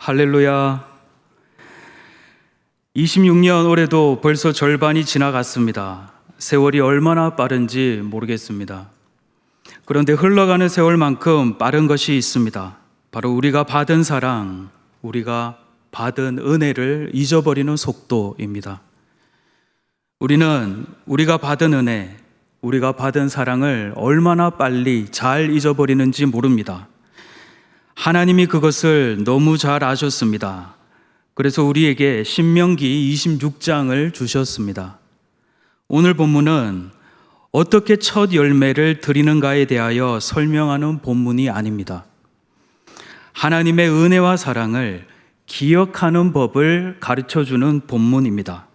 할렐루야. 26년 올해도 벌써 절반이 지나갔습니다. 세월이 얼마나 빠른지 모르겠습니다. 그런데 흘러가는 세월만큼 빠른 것이 있습니다. 바로 우리가 받은 사랑, 우리가 받은 은혜를 잊어버리는 속도입니다. 우리는 우리가 받은 은혜, 우리가 받은 사랑을 얼마나 빨리 잘 잊어버리는지 모릅니다. 하나님이 그것을 너무 잘 아셨습니다. 그래서 우리에게 신명기 26장을 주셨습니다. 오늘 본문은 어떻게 첫 열매를 드리는가에 대하여 설명하는 본문이 아닙니다. 하나님의 은혜와 사랑을 기억하는 법을 가르쳐주는 본문입니다.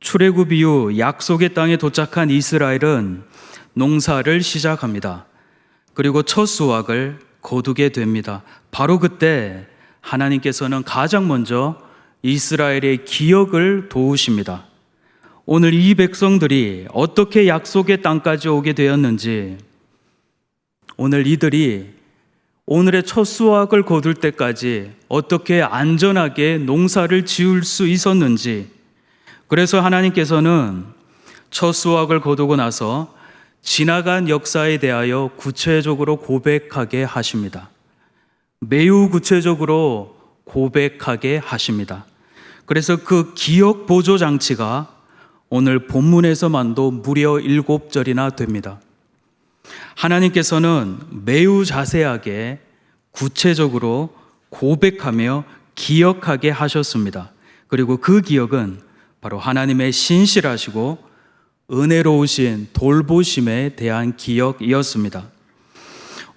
출애굽 이후 약속의 땅에 도착한 이스라엘은 농사를 시작합니다. 그리고 첫 수확을 거두게 됩니다. 바로 그때 하나님께서는 가장 먼저 이스라엘의 기억을 도우십니다. 오늘 이 백성들이 어떻게 약속의 땅까지 오게 되었는지, 오늘 이들이 오늘의 첫 수확을 거둘 때까지 어떻게 안전하게 농사를 지을 수 있었는지, 그래서 하나님께서는 첫 수확을 거두고 나서 지나간 역사에 대하여 구체적으로 고백하게 하십니다. 매우 구체적으로 고백하게 하십니다. 그래서 그 기억 보조 장치가 오늘 본문에서만도 무려 7절이나 됩니다. 하나님께서는 매우 자세하게 구체적으로 고백하며 기억하게 하셨습니다. 그리고 그 기억은 바로 하나님의 신실하시고 은혜로우신 돌보심에 대한 기억이었습니다.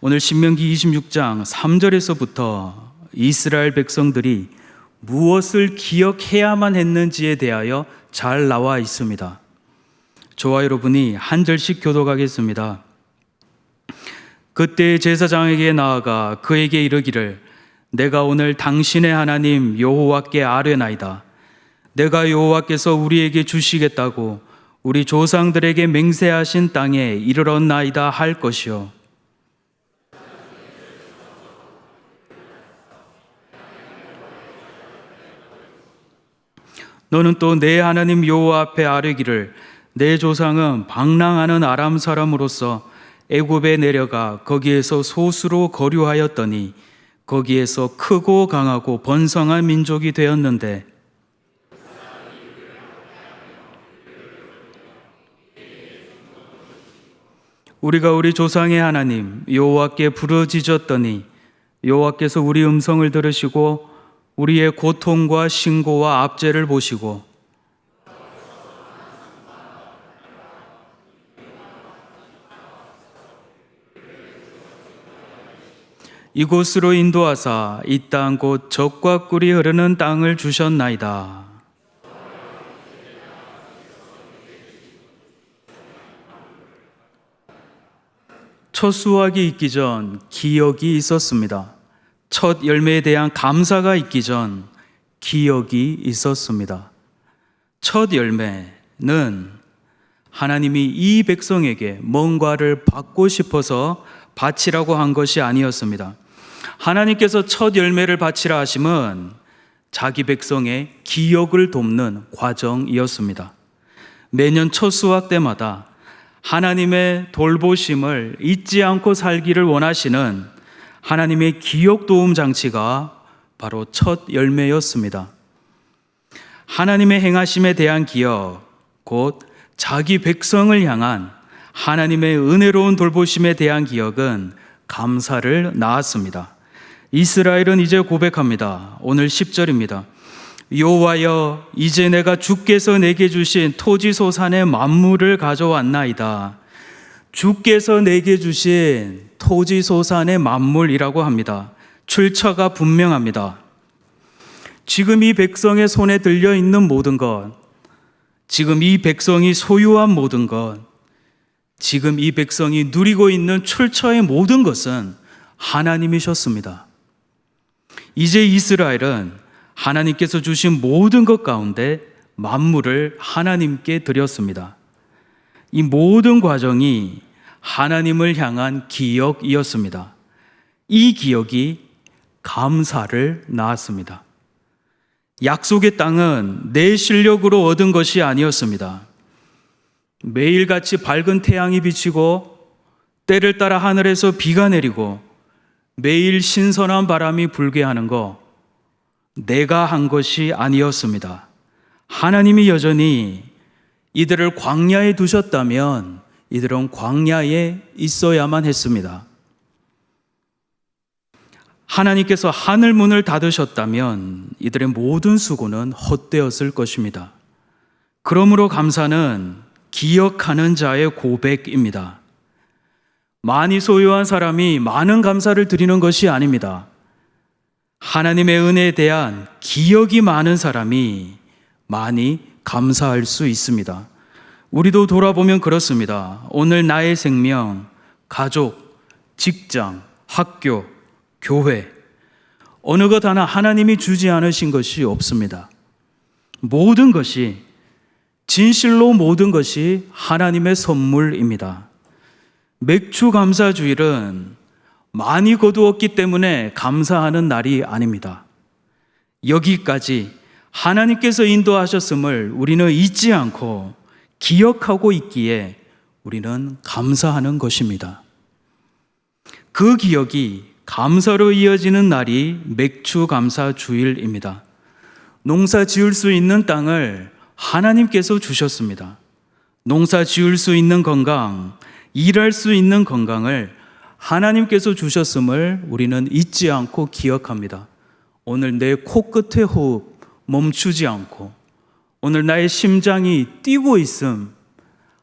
오늘 신명기 26장 3절에서부터 이스라엘 백성들이 무엇을 기억해야만 했는지에 대하여 잘 나와 있습니다. 저와 여러분이 한 절씩 교독하겠습니다. 그때 제사장에게 나아가 그에게 이르기를, 내가 오늘 당신의 하나님 여호와께 아뢰나이다. 내가 여호와께서 우리에게 주시겠다고 우리 조상들에게 맹세하신 땅에 이르렀나이다 할 것이요. 너는 또 내 하나님 여호와 앞에 아뢰기를, 내 조상은 방랑하는 아람 사람으로서 애굽에 내려가 거기에서 소수로 거류하였더니 거기에서 크고 강하고 번성한 민족이 되었는데 우리가 우리 조상의 하나님 여호와께 부르짖었더니 여호와께서 우리 음성을 들으시고 우리의 고통과 신고와 압제를 보시고 이곳으로 인도하사 이 땅 곧 젖과 꿀이 흐르는 땅을 주셨나이다. 첫 수확이 있기 전 기억이 있었습니다. 첫 열매에 대한 감사가 있기 전 기억이 있었습니다. 첫 열매는 하나님이 이 백성에게 뭔가를 받고 싶어서 바치라고 한 것이 아니었습니다. 하나님께서 첫 열매를 바치라 하심은 자기 백성의 기억을 돕는 과정이었습니다. 매년 첫 수확 때마다 하나님의 돌보심을 잊지 않고 살기를 원하시는 하나님의 기억 도움 장치가 바로 첫 열매였습니다. 하나님의 행하심에 대한 기억, 곧 자기 백성을 향한 하나님의 은혜로운 돌보심에 대한 기억은 감사를 낳았습니다. 이스라엘은 이제 고백합니다. 오늘 10절입니다. 여호와여, 이제 내가 주께서 내게 주신 토지소산의 만물을 가져왔나이다. 주께서 내게 주신 토지소산의 만물이라고 합니다. 출처가 분명합니다. 지금 이 백성의 손에 들려 있는 모든 것, 지금 이 백성이 소유한 모든 것, 지금 이 백성이 누리고 있는 출처의 모든 것은 하나님이셨습니다. 이제 이스라엘은 하나님께서 주신 모든 것 가운데 만물을 하나님께 드렸습니다. 이 모든 과정이 하나님을 향한 기억이었습니다. 이 기억이 감사를 낳았습니다. 약속의 땅은 내 실력으로 얻은 것이 아니었습니다. 매일같이 밝은 태양이 비치고 때를 따라 하늘에서 비가 내리고 매일 신선한 바람이 불게 하는 거 내가 한 것이 아니었습니다. 하나님이 여전히 이들을 광야에 두셨다면 이들은 광야에 있어야만 했습니다. 하나님께서 하늘 문을 닫으셨다면 이들의 모든 수고는 헛되었을 것입니다. 그러므로 감사는 기억하는 자의 고백입니다. 많이 소유한 사람이 많은 감사를 드리는 것이 아닙니다. 하나님의 은혜에 대한 기억이 많은 사람이 많이 감사할 수 있습니다. 우리도 돌아보면 그렇습니다. 오늘 나의 생명, 가족, 직장, 학교, 교회, 어느 것 하나 하나님이 주지 않으신 것이 없습니다. 모든 것이, 진실로 모든 것이 하나님의 선물입니다. 맥주 감사주일은 많이 거두었기 때문에 감사하는 날이 아닙니다. 여기까지 하나님께서 인도하셨음을 우리는 잊지 않고 기억하고 있기에 우리는 감사하는 것입니다. 그 기억이 감사로 이어지는 날이 맥주 감사 주일입니다. 농사 지을 수 있는 땅을 하나님께서 주셨습니다. 농사 지을 수 있는 건강, 일할 수 있는 건강을 하나님께서 주셨음을 우리는 잊지 않고 기억합니다. 오늘 내 코끝의 호흡 멈추지 않고 오늘 나의 심장이 뛰고 있음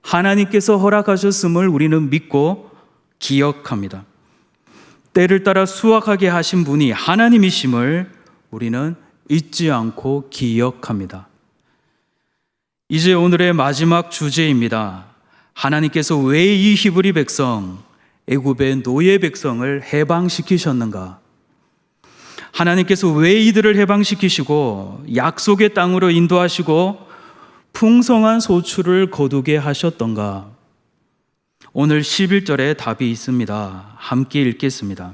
하나님께서 허락하셨음을 우리는 믿고 기억합니다. 때를 따라 수확하게 하신 분이 하나님이심을 우리는 잊지 않고 기억합니다. 이제 오늘의 마지막 주제입니다. 하나님께서 왜 이 히브리 백성, 애굽의 노예 백성을 해방시키셨는가? 하나님께서 왜 이들을 해방시키시고 약속의 땅으로 인도하시고 풍성한 소출을 거두게 하셨던가? 오늘 11절에 답이 있습니다. 함께 읽겠습니다.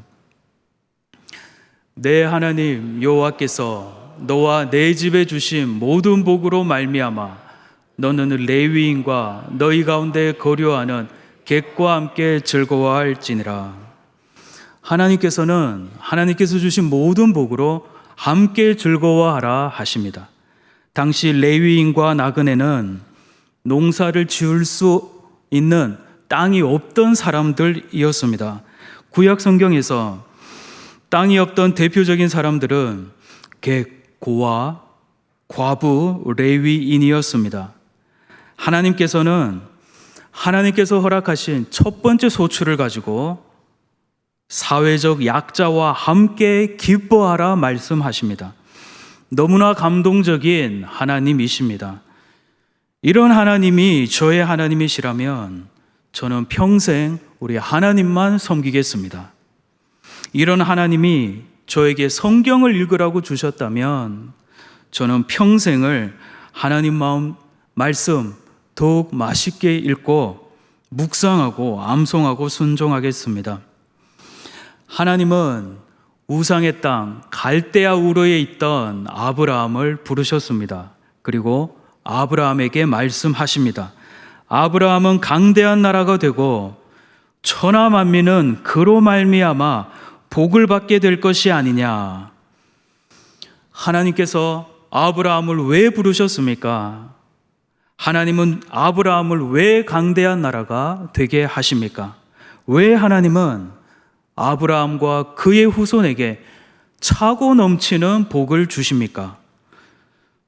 내 하나님 여호와께서 너와 내 집에 주신 모든 복으로 말미암아 너는 레위인과 너희 가운데 거류하는 객과 함께 즐거워할지니라. 하나님께서 주신 모든 복으로 함께 즐거워하라 하십니다. 당시 레위인과 나그네는 농사를 지을 수 있는 땅이 없던 사람들이었습니다. 구약 성경에서 땅이 없던 대표적인 사람들은 객, 고아, 과부, 레위인이었습니다. 하나님께서 허락하신 첫 번째 소출을 가지고 사회적 약자와 함께 기뻐하라 말씀하십니다. 너무나 감동적인 하나님이십니다. 이런 하나님이 저의 하나님이시라면 저는 평생 우리 하나님만 섬기겠습니다. 이런 하나님이 저에게 성경을 읽으라고 주셨다면 저는 평생을 하나님 말씀 더욱 맛있게 읽고 묵상하고 암송하고 순종하겠습니다. 하나님은 우상의 땅 갈대아 우르에 있던 아브라함을 부르셨습니다. 그리고 아브라함에게 말씀하십니다. 아브라함은 강대한 나라가 되고 천하 만민은 그로 말미암아 복을 받게 될 것이 아니냐. 하나님께서 아브라함을 왜 부르셨습니까? 하나님은 아브라함을 왜 강대한 나라가 되게 하십니까? 왜 하나님은 아브라함과 그의 후손에게 차고 넘치는 복을 주십니까?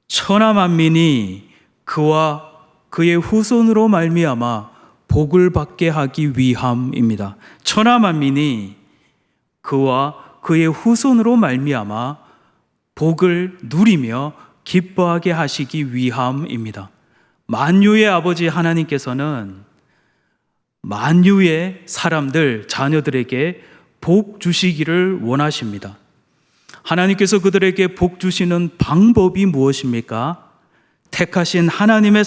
천하 만민이 그와 그의 후손으로 말미암아 복을 받게 하기 위함입니다. 천하 만민이 그와 그의 후손으로 말미암아 복을 누리며 기뻐하게 하시기 위함입니다. 만유의 아버지 하나님께서는 만유의 사람들, 자녀들에게 복 주시기를 원하십니다. 하나님께서 그들에게 복 주시는 방법이 무엇입니까? 택하신 하나님의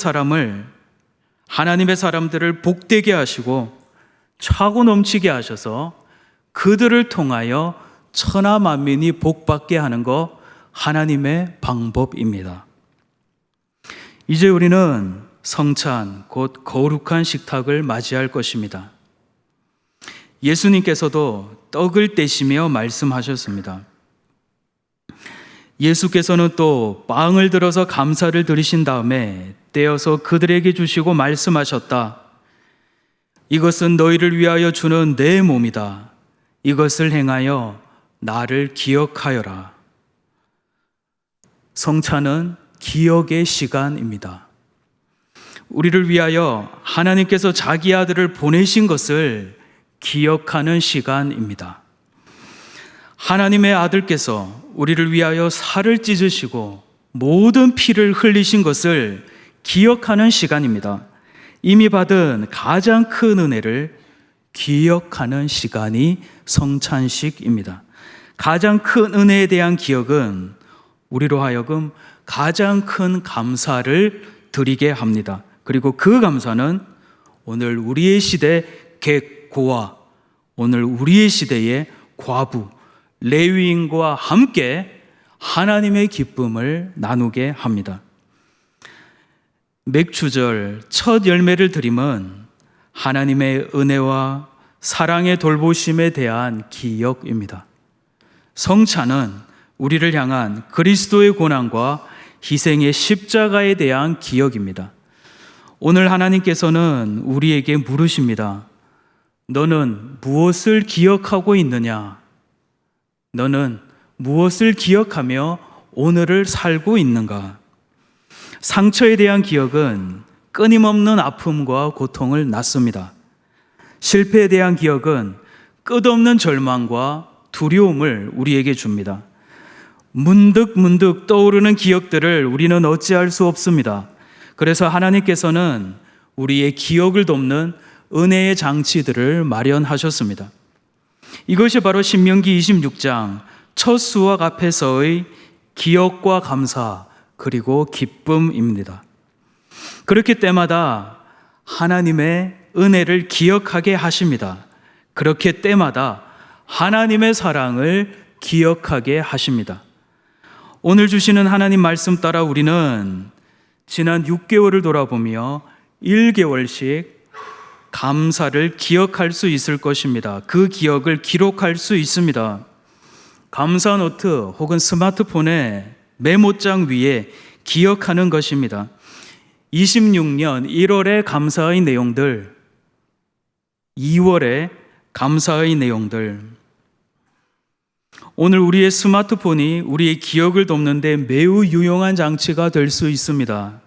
사람들을 복되게 하시고 차고 넘치게 하셔서 그들을 통하여 천하 만민이 복받게 하는 거 하나님의 방법입니다. 이제 우리는 성찬, 곧 거룩한 식탁을 맞이할 것입니다. 예수님께서도 떡을 떼시며 말씀하셨습니다. 예수께서는 또 빵을 들어서 감사를 드리신 다음에 떼어서 그들에게 주시고 말씀하셨다. 이것은 너희를 위하여 주는 내 몸이다. 이것을 행하여 나를 기억하여라. 성찬은 기억의 시간입니다. 우리를 위하여 하나님께서 자기 아들을 보내신 것을 기억하는 시간입니다. 하나님의 아들께서 우리를 위하여 살을 찢으시고 모든 피를 흘리신 것을 기억하는 시간입니다. 이미 받은 가장 큰 은혜를 기억하는 시간이 성찬식입니다. 가장 큰 은혜에 대한 기억은 우리로 하여금 가장 큰 감사를 드리게 합니다. 그리고 그 감사는 오늘 우리의 시대 객고와 오늘 우리의 시대의 과부, 레위인과 함께 하나님의 기쁨을 나누게 합니다. 맥주절 첫 열매를 드림은 하나님의 은혜와 사랑의 돌보심에 대한 기억입니다. 성찬은 우리를 향한 그리스도의 고난과 희생의 십자가에 대한 기억입니다. 오늘 하나님께서는 우리에게 물으십니다. 너는 무엇을 기억하고 있느냐? 너는 무엇을 기억하며 오늘을 살고 있는가? 상처에 대한 기억은 끊임없는 아픔과 고통을 낳습니다. 실패에 대한 기억은 끝없는 절망과 두려움을 우리에게 줍니다. 문득 떠오르는 기억들을 우리는 어찌할 수 없습니다. 그래서 하나님께서는 우리의 기억을 돕는 은혜의 장치들을 마련하셨습니다. 이것이 바로 신명기 26장 첫 수확 앞에서의 기억과 감사 그리고 기쁨입니다. 그렇기 때마다 하나님의 은혜를 기억하게 하십니다. 그렇게 때마다 하나님의 사랑을 기억하게 하십니다. 오늘 주시는 하나님 말씀 따라 우리는 지난 6개월을 돌아보며 1개월씩 감사를 기억할 수 있을 것입니다. 그 기억을 기록할 수 있습니다. 감사 노트 혹은 스마트폰의 메모장 위에 기억하는 것입니다. 26년 1월의 감사의 내용들, 2월의 감사의 내용들. 오늘 우리의 스마트폰이 우리의 기억을 돕는 데 매우 유용한 장치가 될 수 있습니다.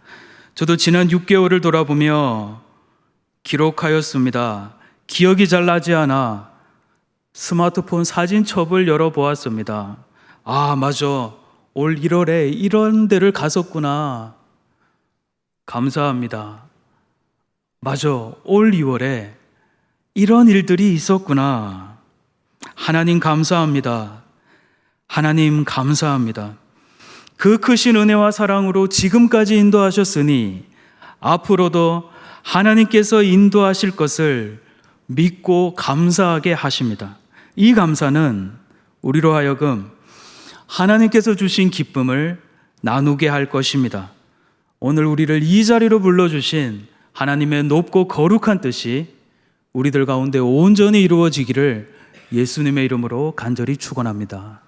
저도 지난 6개월을 돌아보며 기록하였습니다. 기억이 잘 나지 않아 스마트폰 사진첩을 열어보았습니다. 아, 맞아. 올 1월에 이런 데를 갔었구나. 감사합니다. 맞아. 올 2월에 이런 일들이 있었구나. 하나님 감사합니다. 하나님 감사합니다. 그 크신 은혜와 사랑으로 지금까지 인도하셨으니 앞으로도 하나님께서 인도하실 것을 믿고 감사하게 하십니다. 이 감사는 우리로 하여금 하나님께서 주신 기쁨을 나누게 할 것입니다. 오늘 우리를 이 자리로 불러주신 하나님의 높고 거룩한 뜻이 우리들 가운데 온전히 이루어지기를 예수님의 이름으로 간절히 축원합니다.